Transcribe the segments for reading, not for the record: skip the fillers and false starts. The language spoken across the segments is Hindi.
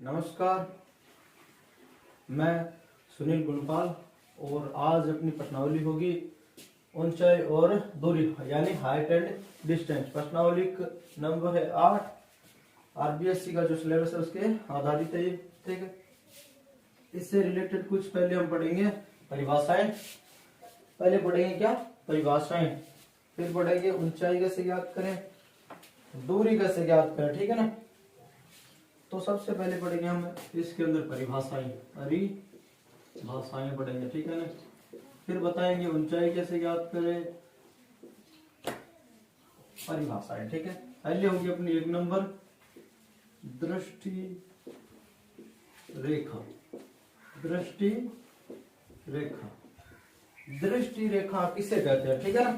नमस्कार, मैं सुनील गुणपाल और आज अपनी प्रश्नावली होगी ऊंचाई और दूरी यानी हाइट एंड डिस्टेंस। प्रश्नावली नंबर है 8। आरबीएससी का जो सिलेबस है उसके आधारित है ये, ठीक है। इससे रिलेटेड कुछ पहले हम पढ़ेंगे परिभाषाएं। पहले पढ़ेंगे क्या? परिभाषाएं। फिर पढ़ेंगे ऊंचाई कैसे ज्ञात करें, दूरी कैसे ज्ञात करें, ठीक है ना। तो सबसे पहले पढ़ेंगे हम इसके अंदर परिभाषाएं पढ़ेंगे, ठीक है ना। फिर बताएंगे ऊंचाई कैसे ज्ञात करें, परिभाषाएं, ठीक है। पहले होगी अपनी 1 नंबर दृष्टि रेखा। दृष्टि रेखा किसे कहते हैं, ठीक है ना।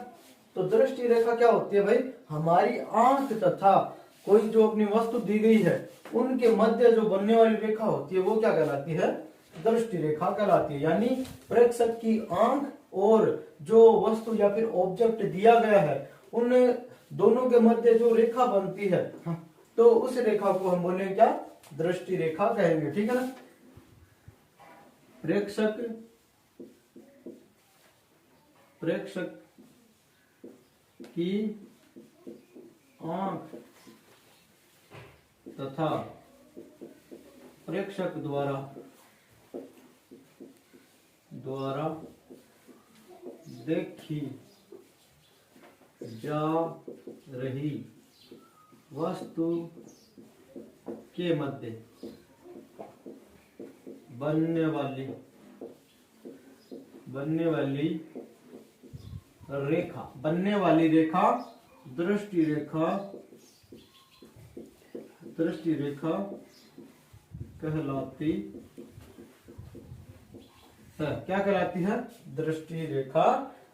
तो दृष्टि रेखा क्या होती है भाई? हमारी आंख तथा कोई जो अपनी वस्तु दी गई है उनके मध्य जो बनने वाली रेखा होती है वो क्या कहलाती है? दृष्टि रेखा कहलाती है। यानी प्रेक्षक की आंख और जो वस्तु या फिर ऑब्जेक्ट दिया गया है उन दोनों के मध्य जो रेखा बनती है, तो उस रेखा को हम बोलेंगे क्या? दृष्टि रेखा कहेंगे, ठीक है ना। प्रेक्षक की आंख तथा प्रेक्षक द्वारा देखी जा रही वस्तु के मध्य बनने वाली रेखा दृष्टि रेखा कहलाती है। क्या कहलाती है? दृष्टि रेखा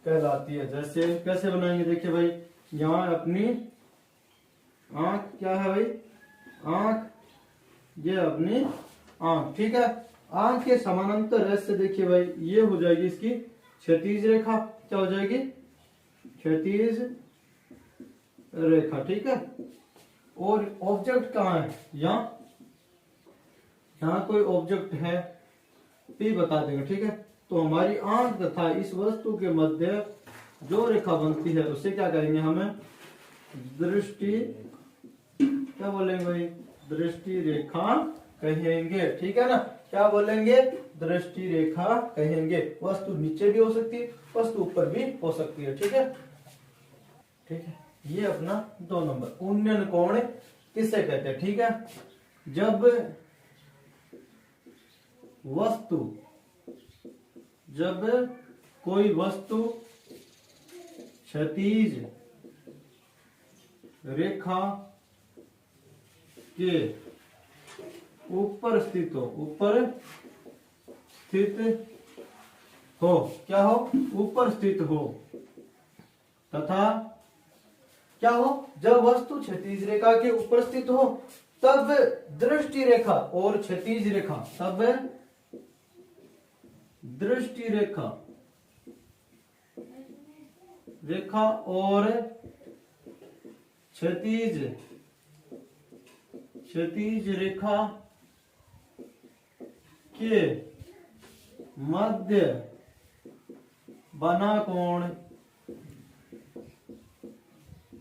कहलाती है। जैसे कैसे बनाएंगे, देखिए भाई, यहाँ अपनी आंख क्या है भाई? आंख, ये अपनी आंख, ठीक है। आंख के समानांतर ऐसे देखिए भाई, ये हो जाएगी इसकी क्षैतिज रेखा। क्या हो जाएगी? क्षैतिज रेखा, ठीक है। और ऑब्जेक्ट कहाँ है? यहाँ कोई ऑब्जेक्ट है, P बता देंगे, ठीक है। तो हमारी आंख तथा इस वस्तु के मध्य जो रेखा बनती है उसे क्या कहेंगे? हमें दृष्टि, क्या बोलेंगे भाई? दृष्टि रेखा कहेंगे, ठीक है ना। क्या बोलेंगे? दृष्टि रेखा कहेंगे। वस्तु नीचे भी हो सकती है, वस्तु ऊपर भी हो सकती है, ठीक है। ठीक है, ये अपना 2 नंबर। उन्नयन कोण किसे कहते हैं, ठीक है। जब कोई वस्तु क्षैतिज रेखा के ऊपर स्थित हो, क्या हो? ऊपर स्थित हो तथा क्या हो? जब वस्तु क्षैतिज रेखा के ऊपर स्थित हो तब दृष्टि रेखा और क्षैतिज रेखा, तब दृष्टि रेखा और क्षैतिज रेखा के मध्य बना कोण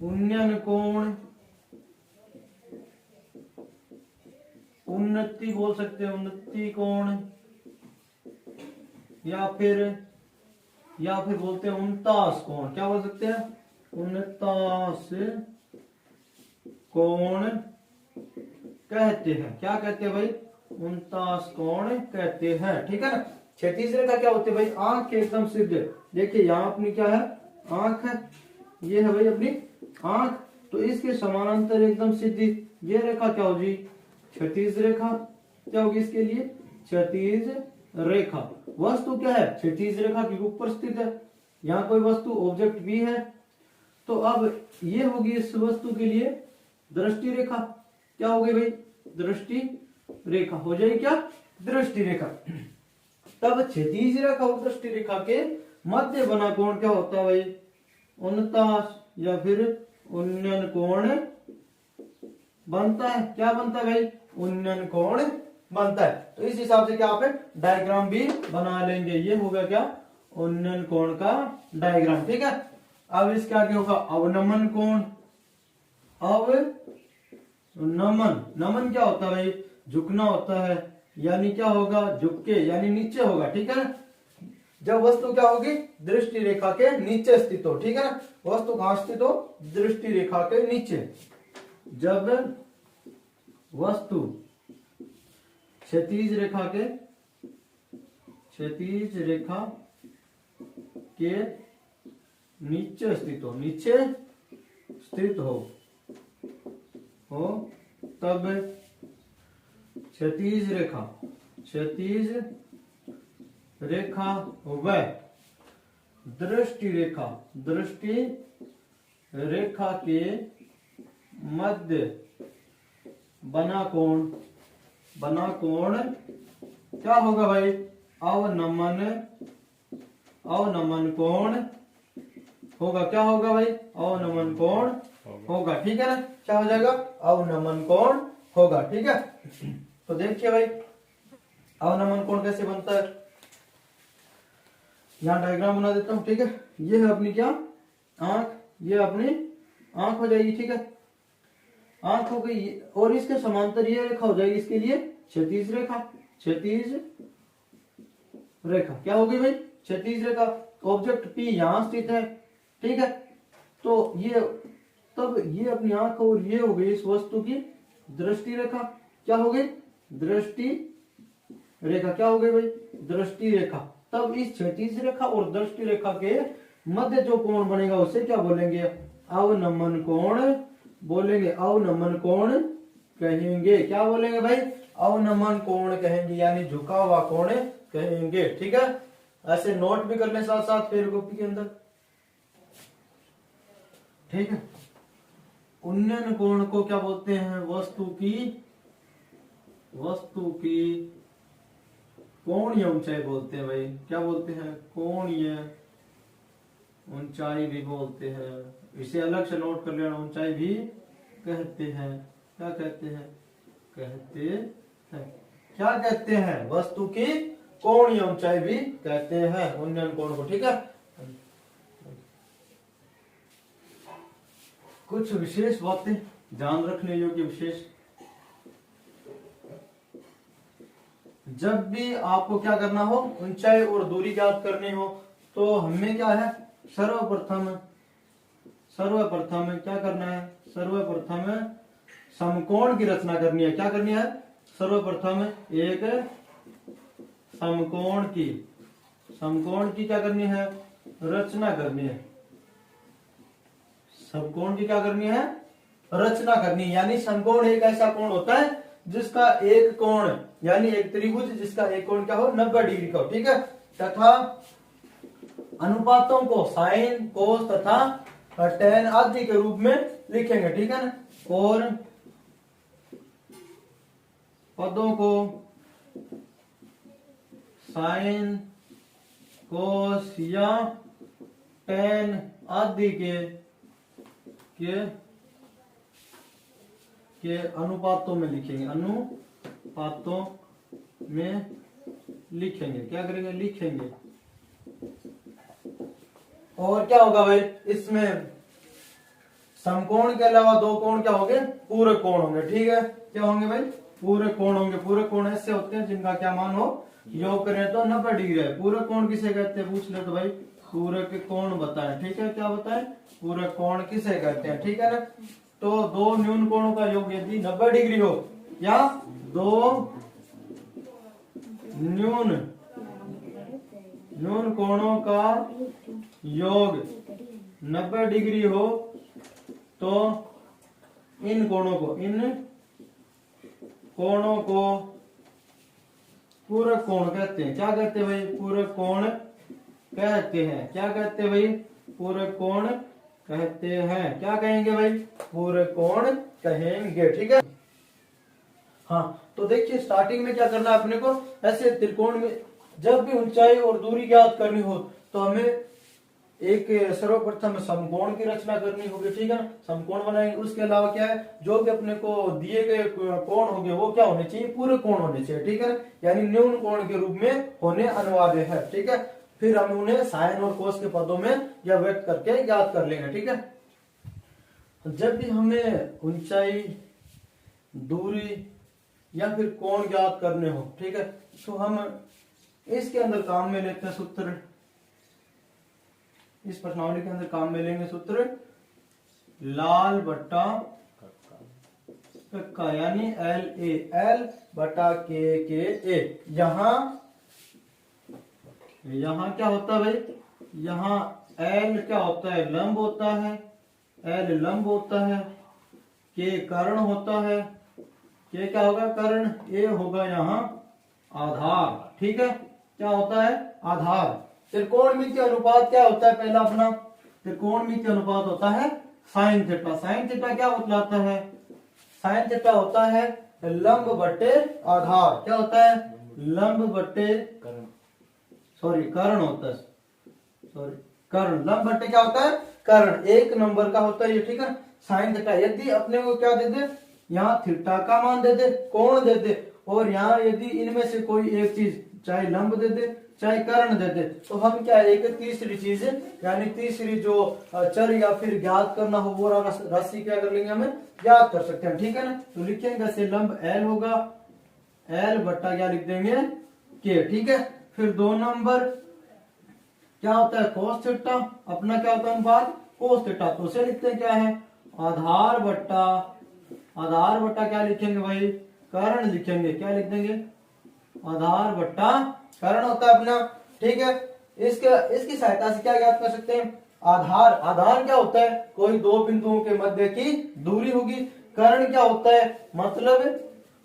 उन्नयन कोण, उन्नति बोल सकते हैं, उन्नति कोण, या फिर बोलते हैं उनतास कोण। क्या बोल सकते हैं? उनतास कोण कहते हैं। क्या कहते हैं भाई? उनतास कोण कहते हैं, ठीक है ना। क्षैतिज रेखा क्या होती है भाई? आंख के एकदम सीधे, देखिए यहाँ अपनी क्या है? आंख है, ये है भाई अपनी आंख। तो इसके समानांतर एकदम सीधी ये रेखा क्या होगी? क्षैतिज रेखा। क्या होगी इसके लिए? क्षैतिज रेखा। वस्तु क्या है? क्षैतिज रेखा के ऊपर स्थित है। यहाँ कोई वस्तु ऑब्जेक्ट भी है, तो अब ये होगी इस वस्तु के लिए दृष्टि रेखा। क्या हो गई भाई? दृष्टि रेखा हो जाएगी क्या? दृष्टि रेखा। तब क्षैतिज रेखा और दृष्टि रेखा के मध्य बना कोण क्या होता है भाई? उनतास या फिर उन्नयन कोण बनता है। क्या बनता है भाई? उन्नयन कोण बनता है। तो इस हिसाब से क्या आप डायग्राम भी बना लेंगे। ये होगा क्या, उन्नयन कोण का डायग्राम। ठीक है, अब इसके आगे होगा अवनमन कोण। अवनमन, नमन क्या होता है भाई, झुकना होता है, यानी क्या होगा, झुक के यानी नीचे होगा। ठीक है ना, जब वस्तु क्या होगी, दृष्टि रेखा के नीचे स्थित हो। ठीक है ना, वस्तु कहां स्थित हो, दृष्टि रेखा के नीचे। जब वस्तु क्षैतिज रेखा के नीचे स्थित हो, नीचे स्थित हो तब क्षैतिज रेखा व दृष्टि रेखा के मध्य बना कोण क्या होगा भाई, अवनमन कोण होगा। क्या होगा भाई, अवनमन कोण होगा। ठीक है ना, क्या हो जाएगा, अवनमन कोण होगा। ठीक है, तो देखिए भाई अवनमन कोण कैसे बनता है, यहाँ डायग्राम बना देता हूँ। ठीक है, ये है अपनी क्या, आंख, ये अपनी आंख हो जाएगी। ठीक है, आंख हो गई, और इसके समांतर ये रेखा हो जाएगी, इसके लिए क्षैतिज रेखा क्या होगी भाई, क्षैतिज रेखा। ऑब्जेक्ट P यहाँ स्थित है। ठीक है, तो ये तब ये अपनी आंख और ये हो गई इस वस्तु की दृष्टि रेखा। क्या हो गई, दृष्टि रेखा। क्या हो गई भाई, दृष्टि रेखा। तब इस क्षैतिज रेखा और दृष्टि रेखा के मध्य जो कोण बनेगा उसे क्या बोलेंगे, अवनमन कोण बोलेंगे, अवनमन कोण कहेंगे। क्या बोलेंगे भाई, अवनमन कोण कहेंगे, यानी झुका हुआ कोण कहेंगे। ठीक है, ऐसे नोट भी कर लें साथ साथ फेर कॉपी के अंदर। ठीक है, उन्नयन कोण को क्या बोलते हैं, वस्तु की कोणीय ऊंचाई बोलते हैं भाई। क्या बोलते हैं, कोणीय ऊंचाई भी बोलते हैं। इसे अलग से नोट कर लेना, ऊंचाई भी कहते हैं। क्या कहते हैं, क्या कहते हैं, वस्तु की कोणीय ऊंचाई भी कहते हैं उन्नयन कोण को। ठीक है, कुछ विशेष बातें ध्यान रखने योग्य विशेष, जब भी आपको क्या करना हो, ऊंचाई और दूरी ज्ञात करनी हो, तो हमें क्या है, सर्वप्रथम क्या करना है, सर्वप्रथम समकोण की रचना करनी है। क्या करनी है, सर्वप्रथम एक समकोण की क्या करनी है, रचना करनी है। समकोण की क्या करनी है, रचना करनी है। यानी समकोण एक ऐसा कोण होता है जिसका एक कोण, यानी एक त्रिभुज जिसका एक कोण क्या हो, 90 डिग्री का हो। ठीक है, तथा अनुपातों को साइन, कोस तथा टेन आदि के रूप में लिखेंगे। ठीक है ना, और पदों को साइन, कोस या टेन आदि के अनुपातों में लिखेंगे, क्या करेंगे, लिखेंगे। और क्या होगा भाई, इसमें समकोण के अलावा दो कोण क्या होंगे, पूरक कोण होंगे। ठीक है, क्या होंगे भाई, पूरक कोण होंगे। पूरक कोण ऐसे होते हैं जिनका क्या मान हो, योग करें तो 90 डिग्री है। पूरक कोण किसे कहते हैं, पूछ ले तो भाई पूरक कोण बताएं। ठीक है, क्या बताएं, पूरक कोण किसे कहते हैं। ठीक है ना, तो दो न्यून कोणों का योग यदि 90 डिग्री हो, या दो न्यून कोणों का योग 90 डिग्री हो, तो इन कोणों को पूरक कोण कहते हैं। क्या कहते हैं भाई, पूरक कोण कहते हैं। क्या कहते हैं भाई, पूरक कोण कहते हैं। क्या कहेंगे भाई, पूरक कोण कहेंगे। ठीक है, हाँ, तो देखिए स्टार्टिंग में क्या करना है अपने को, ऐसे त्रिकोण में जब भी ऊंचाई और दूरी ज्ञात करनी हो तो हमें एक सर्वप्रथम समकोण की रचना करनी होगी, ठीक है ना, समकोण बनाएंगे। उसके अलावा क्या है, जो भी अपने को दिए गए कोण होंगे वो क्या होने चाहिए, पूरे कोण होने चाहिए, ठीक है ना, यानी न्यून कोण के रूप में होने अनिवार्य है, ठीक है। फिर हम उन्हें साइन और कोस के पदों में या व्यक्त करके याद कर लेंगे, ठीक है। जब भी हमें ऊंचाई, दूरी या फिर कोण ज्ञात करने हो, ठीक है, तो हम इसके अंदर काम में लेते हैं सूत्र, इस प्रश्नावली के अंदर काम में लेंगे सूत्र लाल बट्टा कक्का, यानी LAL बटा KKA। यहाँ क्या होता है भाई, यहाँ L क्या होता है, लंब होता है, L लंब होता है, K कर्ण होता है, K क्या होगा, कर्ण, A होगा यहाँ आधार, ठीक है, क्या होता है, आधार। त्रिकोणमिति अनुपात क्या होता है, पहला अपना त्रिकोणमिति अनुपात होता है साइन थीटा। साइन थीटा क्या बतलाता है, साइन थीटा होता है लंब बटे आधार, क्या होता है, लंब बटे कर्ण होता है, कर्ण, लंब बटे क्या होता है, कर्ण, एक नंबर का होता है ये, ठीक है। साइन थीटा, यदि अपने को क्या दे दे, यहाँ थीटा का मान दे दे, कोण दे दे, और यहाँ यदि इनमें से कोई एक चीज चाहे लंब दे दे चाहे कर्ण दे दे, तो हम क्या एक तीसरी चीज यानी तीसरी जो चर या फिर ज्ञात करना हो वो राशि क्या कर लेंगे, हमें ज्ञात कर सकते हैं, ठीक है ना। तो लिखेंगे ऐसे, लंब L होगा, L बट्टा क्या लिख देंगे, K, ठीक है। फिर 2 नंबर क्या होता है, कोस थीटा, अपना क्या होता है अनुपात, कोस थीटा, तो उसे लिखते हैं क्या है, आधार बट्टा क्या लिखेंगे भाई, कर्ण लिखेंगे, क्या लिख देंगे, आधार बट्टा कर्ण होता है अपना, ठीक है। इसकी सहायता से क्या ज्ञात कर सकते हैं, आधार क्या होता है, कोई दो बिंदुओं के मध्य की दूरी होगी। कर्ण क्या होता है, मतलब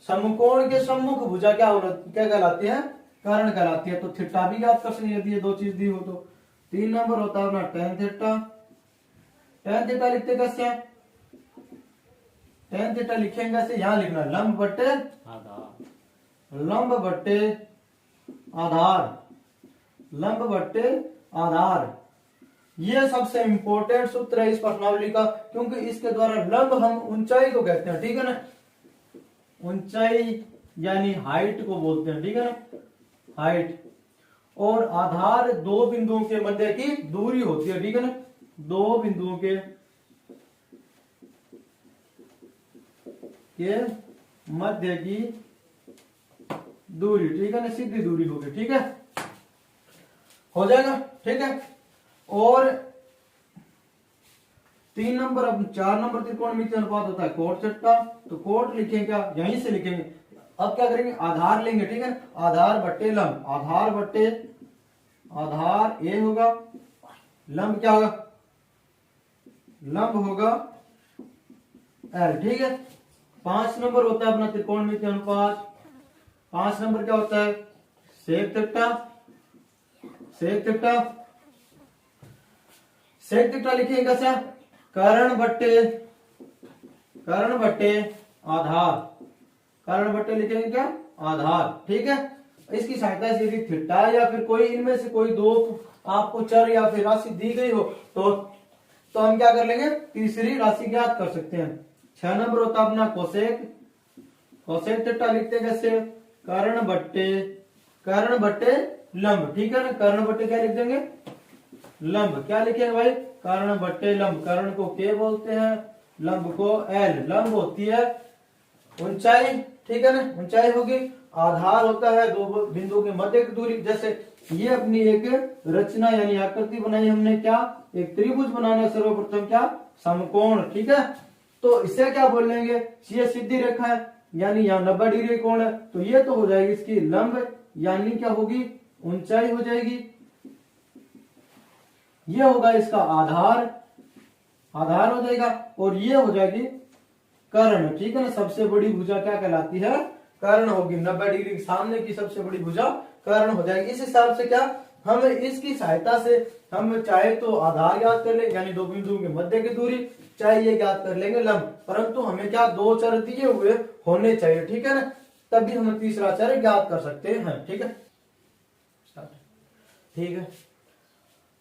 समकोण के सम्मुख भुजा क्या कहलाती है, कर्ण कहलाती है। तो थीटा भी ज्ञात कर सकते हैं यदि ये दो चीज दी हो तो। 3 नंबर होता है अपना टेन थीटा। टेन थीटा लिखते कैसे, टेन थीटा लिखेंगे ऐसे, यहां लिखना लंब बट्टे आधार, ये सबसे इंपॉर्टेंट सूत्र है इस प्रश्नावली का, क्योंकि इसके द्वारा लंब हम ऊंचाई को कहते हैं, ठीक है ना, ऊंचाई यानी हाइट को बोलते हैं, ठीक है ना, हाइट। और आधार दो बिंदुओं के मध्य की दूरी होती है, ठीक है ना, दो बिंदुओं के मध्य की दूरी, ठीक है ना, सीधी दूरी होगी, ठीक है, हो जाएगा, ठीक है। और 3 नंबर, अब 4 नंबर त्रिकोणमिति अनुपात होता है कोट थीटा, तो कोट लिखेंगे क्या, यहीं से लिखेंगे। अब क्या करेंगे, आधार लेंगे, ठीक है, आधार बट्टे लंब, आधार ए होगा, लंब क्या होगा, लंब होगा L, ठीक है। 5 नंबर होता है अपना त्रिकोणमिति अनुपात, 5 नंबर क्या होता है, सेक थीटा लिखेंगे कैसे, कर्ण बट्टे आधार, लिखेंगे क्या, आधार, ठीक है। इसकी सहायता से यदि थीटा या फिर कोई इनमें से कोई दो आपको चर या फिर राशि दी गई हो तो हम क्या कर लेंगे, तीसरी राशि ज्ञात कर सकते हैं। 6 नंबर होता है अपना कोसेक थीटा, लिखते कैसे, कर्ण बट्टे लंब, ठीक है ना, कर्ण बट्टे क्या लिख देंगे, लंब, क्या लिखेंगे भाई, कर्ण बट्टे लंब, कर्ण को K बोलते हैं, लंब को L, लंब होती है ऊंचाई, ठीक है ना, ऊंचाई होगी। आधार होता है दो बिंदुओं के मध्य की दूरी। जैसे ये अपनी एक रचना यानी आकृति बनाई हमने, क्या, एक त्रिभुज बनाना है, सर्वप्रथम क्या, समकोण, ठीक है। तो इसे क्या बोल लेंगे, ये सीधी रेखा है यानी यहाँ 90 डिग्री कोण है, तो ये तो हो जाएगी इसकी लंब, यानी क्या होगी, ऊंचाई हो जाएगी। ये होगा इसका आधार हो जाएगा, और ये हो जाएगी कर्ण, ठीक है ना, सबसे बड़ी भुजा क्या कहलाती है, कर्ण होगी। 90 डिग्री के सामने की सबसे बड़ी भुजा कर्ण हो जाएगी। इस हिसाब से क्या, हम इसकी सहायता से हम चाहे तो आधार ज्ञात कर ले यानी दो बिंदुओं के मध्य की दूरी, चाहे ये ज्ञात कर लेंगे लंब, परंतु हमें क्या, दो चर दिए हुए होने चाहिए, ठीक है ना, तभी हम तीसरा चर ज्ञात कर सकते हैं, ठीक है, ठीक है।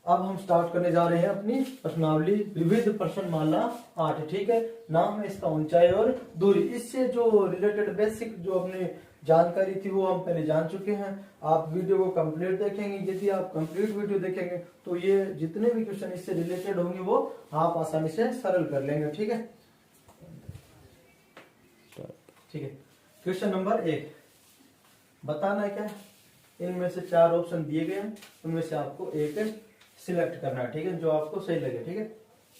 अब हम स्टार्ट करने जा रहे हैं अपनी प्रश्नावली विविध प्रश्नमाला 8। ठीक है, नाम है इसका ऊंचाई और दूरी। इससे जो रिलेटेड बेसिक जो अपनी जानकारी थी वो हम पहले जान चुके हैं। आप वीडियो को कंप्लीट देखेंगे, यदि आप कंप्लीट वीडियो देखेंगे तो ये जितने भी क्वेश्चन इससे रिलेटेड होंगे वो आप आसानी से सरल कर लेंगे। ठीक है, ठीक है। क्वेश्चन नंबर 1 बताना है क्या, इनमें से 4 ऑप्शन दिए गए हैं, उनमें से आपको एक सिलेक्ट करना है। ठीक है, जो आपको सही लगे। ठीक है,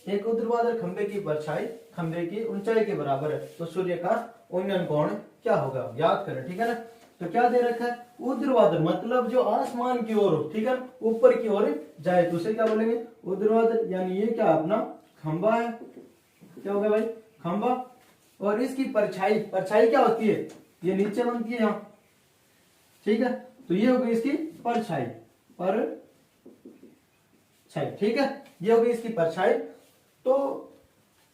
एक ऊर्ध्वाधर खंबे की परछाई खंबे की ऊंचाई के बराबर है, तो सूर्य का उन्नयन कोण क्या होगा, याद करें। ठीक है ना, तो क्या दे रखा है, ऊर्ध्वाधर मतलब जो आसमान की ओर हो, ठीक है, ऊपर की ओर जाए तो उसे क्या बोलेंगे, ऊर्ध्वाधर। यानी ये क्या अपना खंबा है, क्या होगा भाई, खंबा। और इसकी परछाई, परछाई क्या होती है, ये नीचे बनती है यहाँ। ठीक है, तो ये होगी इसकी परछाई, परछाई। ठीक है, ये होगी इसकी परछाई। तो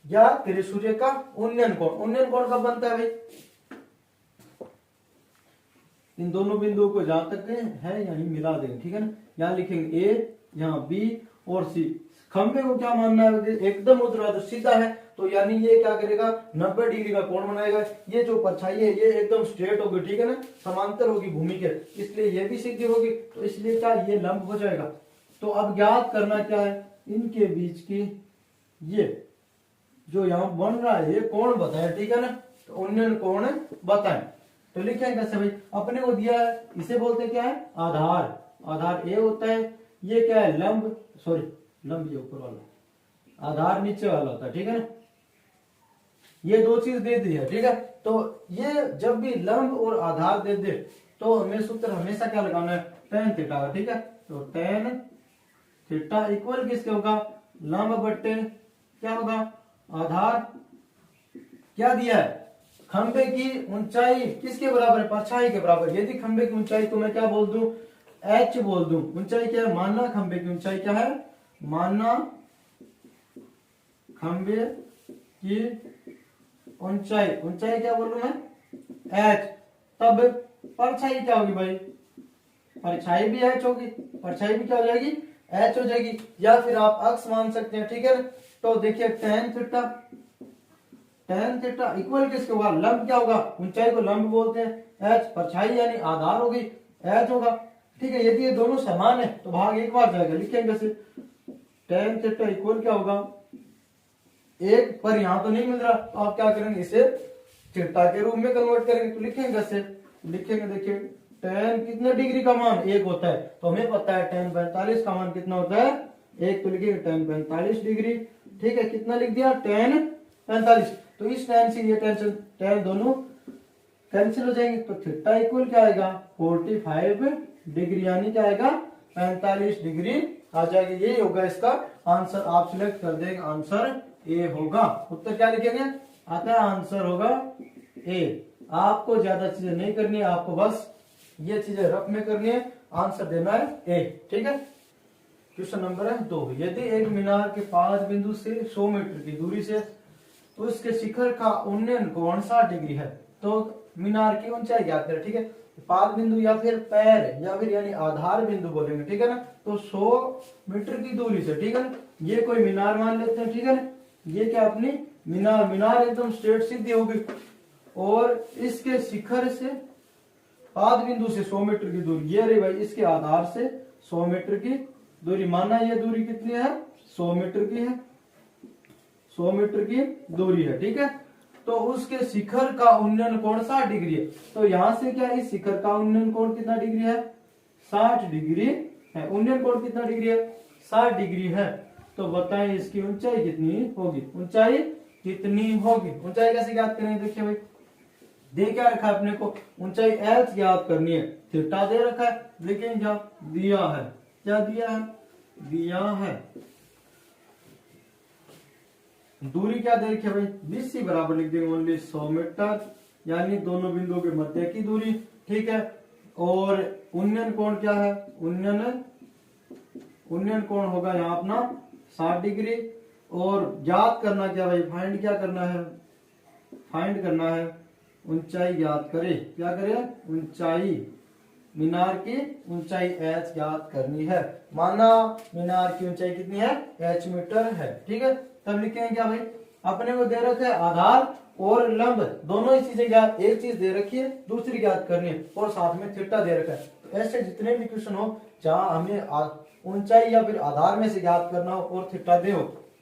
याद करिए सूर्य का उन्नयन कोण, उन्नयन कोण कब बनता है भाई, इन दोनों बिंदुओं को जहां तक है यानी मिला देंगे। ठीक है ना, यहाँ लिखेंगे ए, यहाँ बी और सी। खंबे को क्या मानना है, एकदम ऊर्ध्वाधर सीधा है, तो यानी ये क्या करेगा, 90 डिग्री का कोण बनाएगा। ये जो परछाई है ये एकदम स्ट्रेट होगी, ठीक है ना, समांतर होगी भूमि के, इसलिए ये भी सीधी होगी, तो इसलिए क्या ये लंब हो जाएगा। तो अब याद करना क्या है, इनके बीच की ये जो यहाँ बन रहा है ये कोण बताए। ठीक है ना, तो उन्नयन कोण बताए। तो लिखेंगे कैसे भाई, अपने को दिया है, इसे बोलते क्या है, आधार। आधार ए होता है, ये क्या है लंब, सॉरी लंब ये ऊपर वाला, आधार नीचे वाला होता है। ठीक है ना, ये 2 चीज दे दी है। ठीक है, तो ये जब भी लंब और आधार दे दे तो हमें सूत्र हमेशा क्या लगाना है, tan थीटा का। ठीक है, तो tan थीटा इक्वल किसके होगा, लंब बट्टे क्या होगा, आधार। क्या दिया है, खंबे की ऊंचाई किसके बराबर है, परछाई के बराबर। यदि खंबे की ऊंचाई को मैं क्या बोल दूं, h बोल दूं, ऊंचाई क्या है, मानना खंबे की ऊंचाई क्या है, मानना खंबे की ऊंचाई, ऊंचाई क्या बोलूं मैं, h। तब परछाई क्या होगी भाई, परछाई भी h होगी, परछाई भी क्या हो जाएगी, h हो जाएगी। या फिर आप अक्स मान सकते हैं। ठीक है, तो देखिए tan theta, tan theta equal किसके होगा, लंब क्या होगा, ऊंचाई को लंब बोलते हैं, h, परछाई यानी आधार होगी, h होगा। ठीक है, यदि ये दोनों समान है तो भाग एक बार जाएगा, लिखेंगे से tan थीटा इक्वल क्या होगा, एक, पर यहां तो नहीं मिल रहा, तो आप क्या करेंगे, इसे थीटा के रूप में कन्वर्ट करेंगे, तो लिखेंगे कैसे, लिखेंगे देखिए tan कितने डिग्री का मान 1 होता है, तो हमें पता है tan 45 का मान कितना होता है 1, तो लिखेंगे tan 45 डिग्री। ठीक है, कितना लिख दिया, tan 45। तो इस tan से ये tan दोनों कैंसिल हो जाएंगे, तो थीटा इक्वल क्या आएगा, 45 डिग्री, यानी क्या आएगा 45 डिग्री आ जाएगी। यही होगा इसका आंसर, आप सिलेक्ट कर देंगे, आंसर ए होगा। उत्तर क्या लिखेंगे, आता है आंसर होगा ए। आपको ज्यादा चीजें नहीं करनी है, आपको बस ये चीजें रफ में करनी है, आंसर देना है ए। ठीक है, क्वेश्चन नंबर है 2, यदि एक मीनार के 5 बिंदु से 100 मीटर की दूरी से तो उसके शिखर का उन्नयन कोण 60 डिग्री है, तो मीनार की ऊंचाई ज्ञात करें। ठीक है, 5 बिंदु या फिर पैर या फिर यानी आधार बिंदु बोलेंगे। ठीक है ना, तो 100 मीटर की दूरी से, ठीक है ना, ये कोई मीनार मान लेते हैं। ठीक है ना, ये क्या अपनी मीनार, मीनार एकदम स्ट्रेट सीधी होगी, और इसके शिखर से 5 बिंदु से 100 मीटर की दूरी, ये रही भाई इसके आधार से 100 मीटर की दूरी। माना ये दूरी कितनी है, 100 मीटर की है, 100 मीटर की दूरी है। ठीक है, तो उसके शिखर का उन्नयन कोण 60 डिग्री है, तो यहां से क्या इस शिखर का उन्नयन कोण कितना डिग्री है, 60 डिग्री है। उन्नयन कोण कितना डिग्री है, 60 डिग्री है। तो बताएं इसकी ऊंचाई कितनी होगी, ऊंचाई कितनी होगी, ऊंचाई कैसे ज्ञात करेंगे, देखिए भाई दे क्या रखा है अपने को, ऊंचाई h ज्ञात करनी है, थीटा दे रखा है, लेकिन क्या दिया है, क्या दिया है, दिया है दूरी क्या दे रखी है भाई, BC बराबर लिख देंगे ओनली 100 मीटर, यानी दोनों बिंदुओं के मध्य की दूरी। ठीक है, और उन्नयन कोण क्या है, उन्नयन कोण होगा यहाँ अपना 60 डिग्री। और ज्ञात करना क्या भाई, फाइंड क्या करना है, फाइंड करना है ऊंचाई ज्ञात करे, क्या करे ऊंचाई मीनार की ऊंचाई h ज्ञात करनी है। माना मीनार की ऊंचाई कितनी है, h मीटर है। ठीक है, तब लिखेंगे क्या भाई, अपने को दे रखा है आधार और लंब दोनों ही चीजें ज्ञात, एक चीज दे रखी है दूसरी ज्ञात करनी है और साथ में थीटा दे रखा है। तो ऐसे जितने भी क्वेश्चन हो जहां हमें ऊंचाई या फिर आधार में से ज्ञात करना हो और थीटा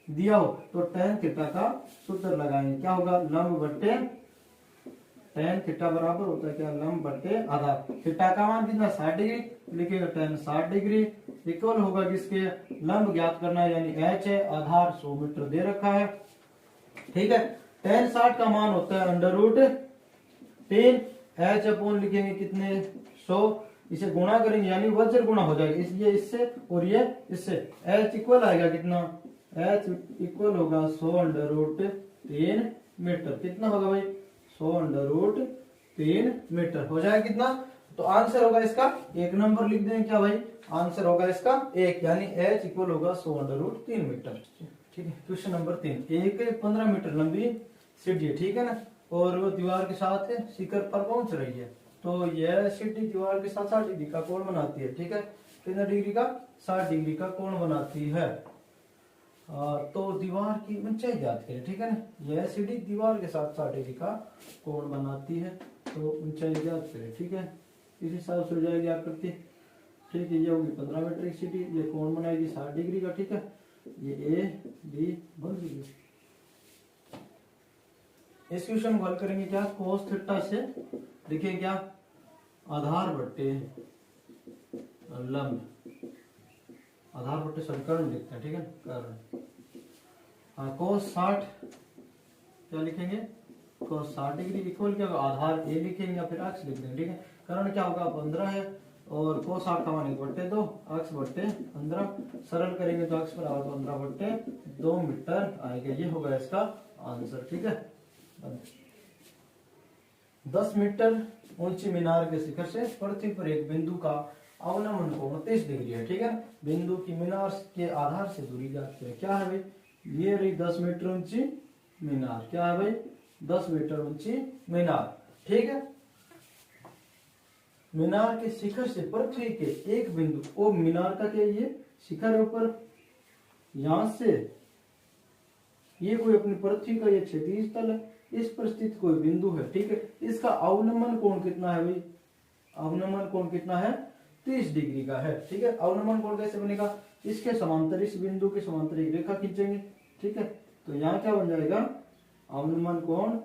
दिया हो तो tan थीटा का सूत्र लगाएंगे। क्या होगा, लंब बट्टे tan थीटा बराबर होता है क्या, लंब बट्टे आधार। थीटा का मान कितना 60 डिग्री, लिखेगा tan 60 डिग्री इक्वल होगा किसके, लंब ज्ञात करना है यानी h है, आधार 100 मीटर दे रखा है। ठीक है, tan 60 का मान होता है √3 h अपॉन लिखेंगे कितने 100, इसे गुणा करेंगे यानी वज्र गुणा हो जाएगा, इसलिए इससे और ये इससे h इक्वल आएगा कितना, h इक्वल होगा 100√3 मीटर। कितना होगा भाई, 100√3 मीटर हो जाएगा कितना। तो आंसर होगा इसका 1 नंबर लिख देंगे क्या भाई, आंसर होगा इसका 1 यानी h इक्वल होगा 100√3 मीटर। ठीक है, क्वेश्चन नंबर 3, एक 15 मीटर लंबी सीढ़ी है, ठीक है ना, और वो दीवार के साथ शिखर पर पहुंच रही है। तो यह सीढ़ी दीवार के साथ 60 डिग्री का कोण बनाती है। ठीक है, कितना डिग्री का, 60 डिग्री का कोण बनाती है। तो दीवार की ऊंचाई ज्ञात करें। ठीक है ना, यह सीढ़ी दीवार के साथ 60 डिग्री का कोण बनाती है, तो ऊंचाई ज्ञात करें। ठीक है, इस हिसाब से हो जाएगी आकृति। ठीक है, ये होगी 15 मीटर की सीढ़ी, ये कोण बनाएगी 60 डिग्री का। ठीक है, ये ए बी बन गई। इस क्वेश्चन को हल करेंगे क्या, कोस थीटा से देखिए क्या, आधार बट्टे लंब, आधार बट्टे समीकरण लिखते हैं। ठीक है, कर्ण कोस 60 क्या लिखेंगे, कोस 60 डिग्री इक्वल क्या होगा, आधार ए लिखेंगे या फिर अक्ष लिख देंगे। ठीक है, कर्ण क्या होगा 15 है और कोस 60 का मान 1/2, अक्ष बट्टे 15, सरल करेंगे तो अक्ष बराबर 15/2 मीटर आएगा। ये होगा इसका आंसर। ठीक है, 10 मीटर ऊंची मीनार के शिखर से पृथ्वी पर एक बिंदु का अवनमन कोण 30 डिग्री है। ठीक है, बिंदु की मीनार के आधार से दूरी ज्ञात करें। क्या है भाई, ये रही 10 मीटर ऊंची मीनार। क्या है भाई, 10 मीटर ऊंची मीनार। ठीक है, मीनार के शिखर से पृथ्वी के एक बिंदु, वो मीनार का क्या, ये शिखर है ऊपर, यहां से ये कोई अपनी पृथ्वी का ये क्षैतिज तल है, इस पर स्थित कोई बिंदु है। ठीक है, इसका अवनमन कोण कितना है भाई, अवनमन कोण कितना है, 30 डिग्री का है। ठीक है, अवनमन कोण कैसे बनेगा, इसके समांतर, इस बिंदु के समांतर एक रेखा खींचेंगे। ठीक है, तो यहाँ क्या बन जाएगा, अवनमन कोण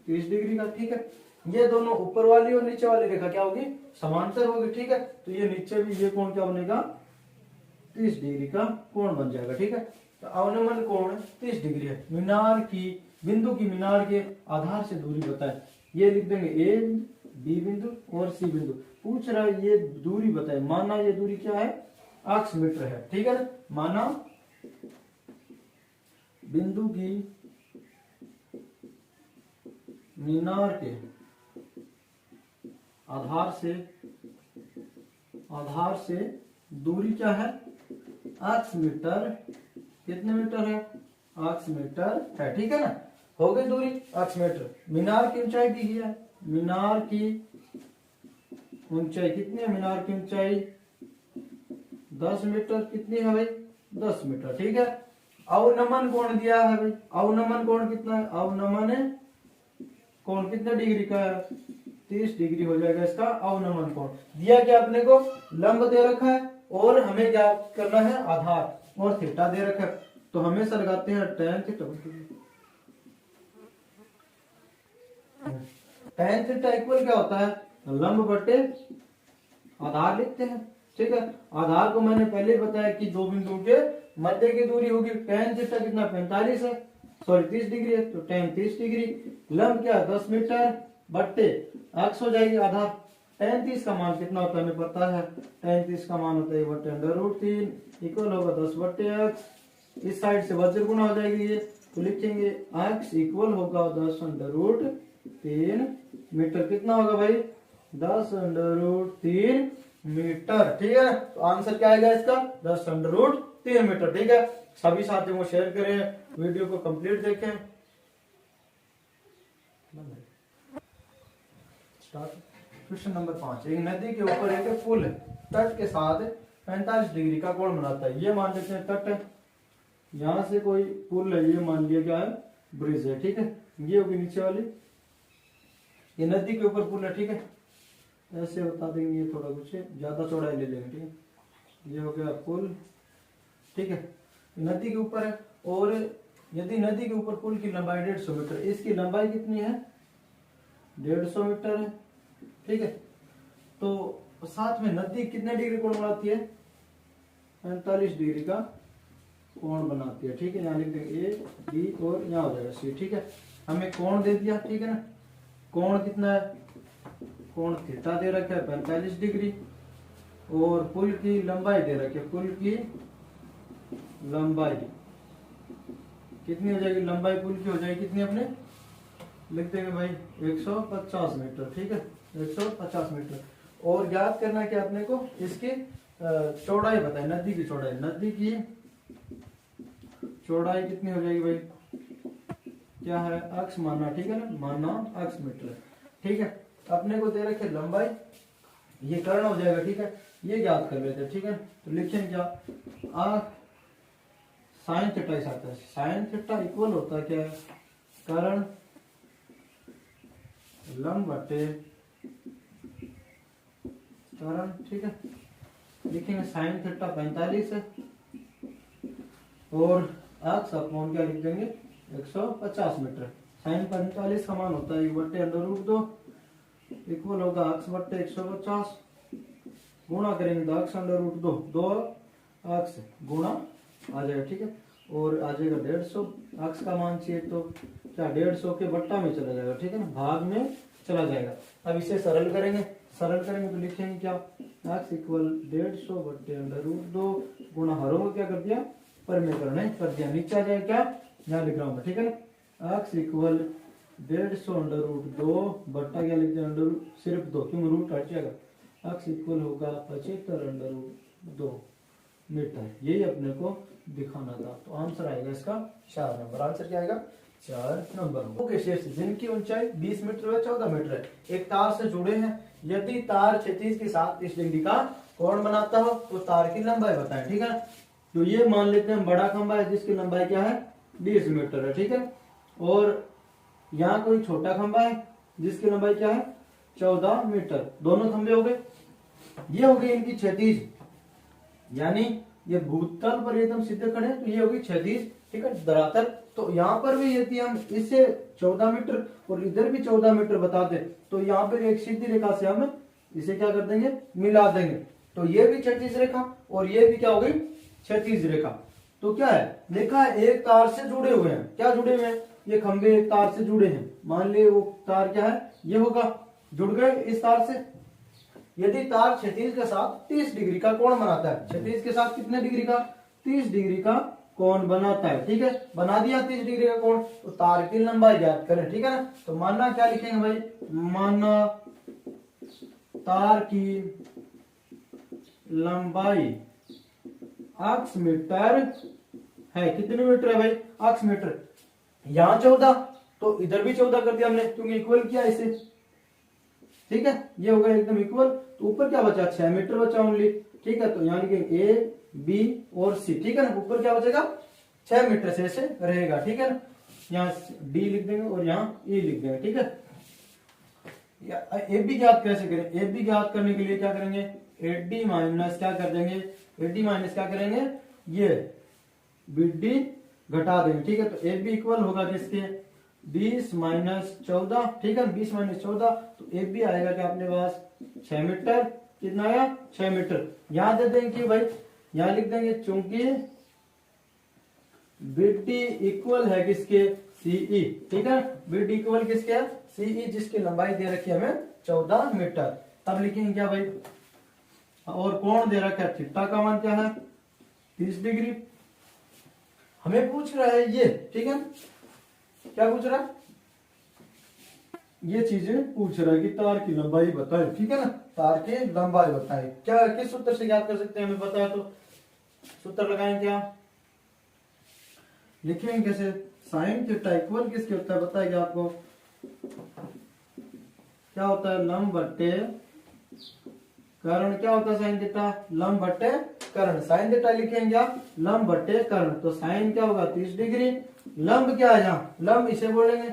30 डिग्री का। ठीक है, ये दोनों ऊपर वाली और नीचे वाली रेखा क्या होगी, समांतर होगी। ठीक है, तो ये नीचे भी ये कोण क्या बनेगा, 30 डिग्री का कोण बन जाएगा। ठीक है, तो अवनमन कोण 30 डिग्री है। मीनार की, बिंदु की मीनार के आधार से दूरी बताए, ये लिख देंगे ए बी बिंदु और सी बिंदु। पूछ रहा है ये दूरी बताए, माना ये दूरी क्या है, 8 मीटर है। ठीक है ना, माना बिंदु की मीनार के आधार से दूरी क्या है, 8 मीटर। कितने मीटर है, 8 मीटर है। ठीक है ना, हो गई दूरी 8 मीटर। मीनार की ऊंचाई दी है, मीनार की ऊंचाई कितनी है, मीनार की ऊंचाई 10 मीटर। कितनी है भाई, 10 मीटर। ठीक है, अवनमन कोण दिया है भाई, अवनमन कोण कितना है, अवनमन कोण कितने डिग्री का है, 30 डिग्री हो जाएगा इसका अवनमन कोण। दिया क्या अपने को, लंब दे रखा है और हमें क्या करना है, आधार और थीटा दे रखा है। तो हमेशा लगाते हैं tan theta. tan theta equal क्या होता है, लंब बटे आधार लिखते हैं। ठीक है, आधार को मैंने पहले ही बताया कि दो बिंदुओं के मध्य की दूरी होगी। tan थीटा कितना 45 है, सॉरी 30 डिग्री है, तो tan 30 डिग्री। लंब क्या 10 मीटर बट्टे अक्ष हो जाएगी आधार। tan 30 का मान कितना होता है हमें पता है, tan 30 का मान होता है बटे √3 इक्वल होगा 10 बट्टे अक्ष। इस साइड से वज्र गुणा हो जाएगी ये, तो लिखेंगे अक्ष इक्वल होगा 10√3 मीटर। कितना होगा भाई, 10√3 मीटर। ठीक है, तो आंसर क्या आएगा इसका, 10√3 मीटर। ठीक है, सभी साथियों को शेयर करें, वीडियो को कंप्लीट देखें। स्टार्ट। क्वेश्चन नंबर 5, एक नदी के ऊपर एक पुल तट के साथ 45 डिग्री का कोण बनाता है। ये मान लेते हैं तट है, यहाँ से कोई पुल है, ये मान लिया क्या है, ब्रिज है, ठीक है। ये होगी नीचे वाली, ये नदी के ऊपर पुल है, ठीक है। ऐसे बता देंगे, ये थोड़ा कुछ ज्यादा चौड़ाई ले लेंगे, ठीक है। ये हो गया पुल, ठीक है, नदी के ऊपर है। और यदि नदी के ऊपर पुल की लंबाई 150 मीटर, इसकी लंबाई कितनी है, 150 मीटर है, ठीक है। तो साथ में नदी कितने डिग्री कोण बनाती है, 45 डिग्री का कोण बनाती है, ठीक है। यहाँ लिख देंगे ए बी और यहाँ हो जाएगा सी, ठीक है। हमें कोण दे दिया, ठीक है ना। कोण कितना है, कोण थीटा दे रखा है 45 डिग्री, और पुल की लंबाई दे रखी है, पुल की लंबाई कितनी हो जाएगी, लंबाई पुल की हो जाएगी कितनी, अपने लिख देंगे भाई 150 मीटर, ठीक है, 150 मीटर। और याद करना है कि अपने को इसकी चौड़ाई बताए, नदी की चौड़ाई, नदी की चौड़ाई कितनी हो जाएगी भाई, क्या है, अक्ष माना, ठीक है ना, माना अक्ष मीटर, ठीक है। अपने को दे रखे लंबाई, ये करना हो जाएगा, ठीक है। ये याद कर लेते हैं, ठीक है। तो लिखेंगे क्या, साइन थीटा ऐसा आता है, साइन थीटा इक्वल होता है क्या है, कर्ण लंब बटे कर्ण, ठीक है। लिखेंगे साइन थीटा 45 है, और अक्ष अपॉन क्या लिख देंगे 150 मीटर। साइन 45 का मान होता है 1 बटे √2 इक्वल होगा अक्ष बटे 150, गुणा करेंगे तो अक्ष √2, 2 अक्ष गुणा आ जाएगा, ठीक है। और आ जाएगा 150, अक्ष का मान चाहिए तो क्या 150 के बट्टा में चला जाएगा, ठीक है ना, भाग में चला जाएगा। अब इसे सरल करेंगे, सरल करेंगे तो लिखेंगे क्या, अक्ष इक्वल 150 बटे √2 गुणा हरों को क्या कर दिया, पर में करने कर दिया, नीचे आ जाएगा क्या, यहाँ लिख रहा हूँ, ठीक है ना। अक्ष इक्वल 150 √2 बट्टा क्या लिख दिया, सिर्फ 2, क्यों रूट हट जाएगा, अक्ष इक्वल होगा 75 √2 मीटर। यही अपने को दिखाना था। तो आंसर आएगा इसका 4 नंबर, आंसर क्या आएगा 4 नंबर। ओके शेष जिनकी ऊंचाई 20 मीटर व 14 मीटर है, एक तार से जुड़े हैं, यदि तार क्षैतिज के साथ 30 डिग्री का कोण बनाता हो तो तार की लंबाई बताएं, ठीक है। तो ये मान लेते हैं बड़ा खंबा है जिसकी लंबाई क्या है 20 मीटर है, ठीक है। और यहाँ कोई छोटा खंबा है जिसकी लंबाई क्या है 14 मीटर, दोनों खंबे हो गए। ये हो गई इनकी क्षैतिज, यानी ये भूतल पर एकदम सीधे खड़े हैं, तो ये होगी क्षैतिज, ठीक है, धरातल। तो यहाँ पर भी यदि हम इससे 14 मीटर और इधर भी 14 मीटर बताते तो यहाँ पर एक सीधी रेखा से हम इसे क्या कर देंगे, मिला देंगे। तो ये भी क्षैतिज रेखा और ये भी क्या हो गई क्षैतिज रेखा। तो क्या है, देखा है एक तार से जुड़े हुए हैं, क्या जुड़े हुए हैं, ये खंबे एक तार से जुड़े हैं, मान लिए वो तार क्या है, ये होगा, जुड़ गए इस तार से। यदि तार क्षैतिज के साथ 30 डिग्री का कोण बनाता है, क्षैतिज के साथ कितने डिग्री का, 30 डिग्री का कोण बनाता है, ठीक है, बना दिया 30 डिग्री का कोण, तो तार की लंबाई ज्ञात करें, ठीक है ना। तो माना क्या लिखेंगे भाई, माना तार की लंबाई अक्ष मीटर है, कितने मीटर है भाई, अक्ष मीटर। यहाँ 14 तो इधर भी 14 कर दिया हमने, क्योंकि इक्वल किया इसे, ठीक है, ये हो गया एकदम इक्वल। तो ऊपर क्या बचा, 6 मीटर बचा ओनली, ठीक है। तो यहाँ लिखेंगे ए बी और सी, ठीक है ना, ऊपर क्या बचेगा 6 मीटर से ऐसे रहेगा, ठीक है ना। यहाँ डी लिख देंगे और यहाँ ई लिख देंगे, ठीक है। ए बी ज्ञात कैसे करें, ए बी ज्ञात करने के लिए क्या करेंगे, एडी माइनस क्या कर देंगे, एडी माइनस क्या करेंगे, ये बी डी घटा देंगे, ठीक है। तो ए बी इक्वल होगा किसके, 20 माइनस 14, ठीक है, 20 माइनस 14, तो ए बी आएगा क्या अपने पास 6 मीटर, कितना आया 6 मीटर। याद दे देंगे कि भाई यहां लिख देंगे चूंकि बीडी इक्वल है किसके, सीई, ठीक है, बीडी इक्वल किसके है, सीई, जिसकी लंबाई दे रखी है हमें 14 मीटर। तब लिखेंगे क्या भाई, और कोण दे रखा है थीटा का मान क्या है 30 डिग्री। हमें पूछ रहा है ये, ठीक है, क्या पूछ रहा है, ये चीजें पूछ रहा है कि तार की लंबाई बताए, ठीक है ना, तार की लंबाई बताए। क्या किस सूत्र से ज्ञात कर सकते हैं, हमें पता है तो सूत्र लगाएं, क्या लिखेंगे कैसे, साइन थीटा इक्वल किसके होता है, बताएगा आपको, क्या होता है लंब बट्टे कर्ण, क्या होता है साइन थीटा, लंब बट्टे कर्ण, साइन थीटा लिखेंगे आप लंब बट्टे कर्ण, तो साइन क्या होगा 30 डिग्री, लंब क्या है यहाँ, लंब इसे बोलेंगे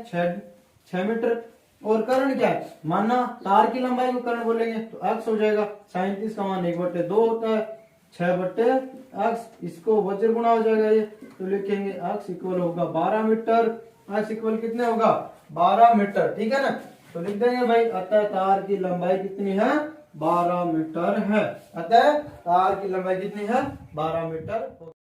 6 मीटर, और कर्ण क्या है, माना तार की लंबाई को कर्ण बोलेंगे तो x हो जाएगा, साइन 30 का मान 1/2 होता है, 6/x, इसको वज्र गुणा हो जाएगा ये, तो लिखेंगे x इक्वल होगा 12 मीटर, x इक्वल कितने होगा 12 मीटर, ठीक है ना। तो लिख देंगे भाई अतः तार की लंबाई कितनी है 12 मीटर है, अतः तार की लंबाई कितनी है 12 मीटर।